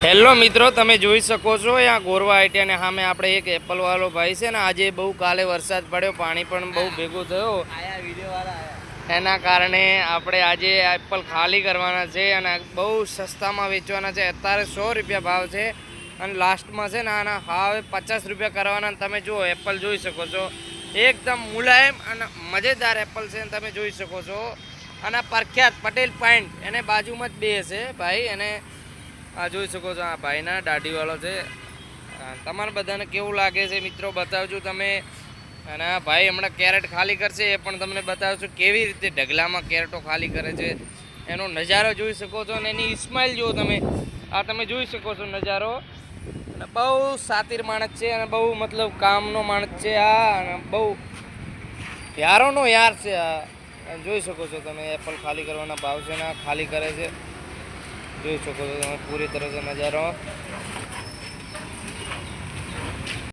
Hello મિત્રો, તમે જોઈ શકો છો આ ગોરવા આઈટિયા ને સામે આપણે એક એપલ વાળો ભાઈ છે ને, આજે બહુ કાલે વરસાદ પડ્યો, પાણી પણ બહુ ભેગું થયો, એના કારણે આપણે આજે એપલ ખાલી કરવાના છે અને બહુ સસ્તામાં વેચવાના છે. અત્યારે 100 રૂપિયા ભાવ છે અને લાસ્ટમાં છે ને આના હવે 50 રૂપિયા કરવાના. તમે જુઓ, એપલ જોઈ શકો છો, એકદમ મુલાયમ અને મજેદાર એપલ છે. તમે જોઈ શકો છો અને પ્રખ્યાત પટેલ પાઇન્ટ એને બાજુમાં જ બે છે ભાઈ. અને આ જોઈ શકો છો, આ ભાઈના દાઢીવાળો છે. તમારે બધાને કેવું લાગે છે મિત્રો બતાવજો તમે. અને આ ભાઈ હમણાં કેરેટ ખાલી કરશે, એ પણ તમને બતાવશું કેવી રીતે ઢગલામાં કેરેટો ખાલી કરે છે. એનો નજારો જોઈ શકો છો અને એની ઇસ્માઇલ જુઓ તમે. આ તમે જોઈ શકો છો નજારો. અને બહુ સાતીર માણસ છે અને બહુ મતલબ કામનો માણસ છે આ. અને બહુ યારોનો યાર છે આ. જોઈ શકો છો તમે, એપલ ખાલી કરવાના ભાવ છે ને ખાલી કરે છે. જોઈ શકો છો તમે પૂરી તરહ નજારો.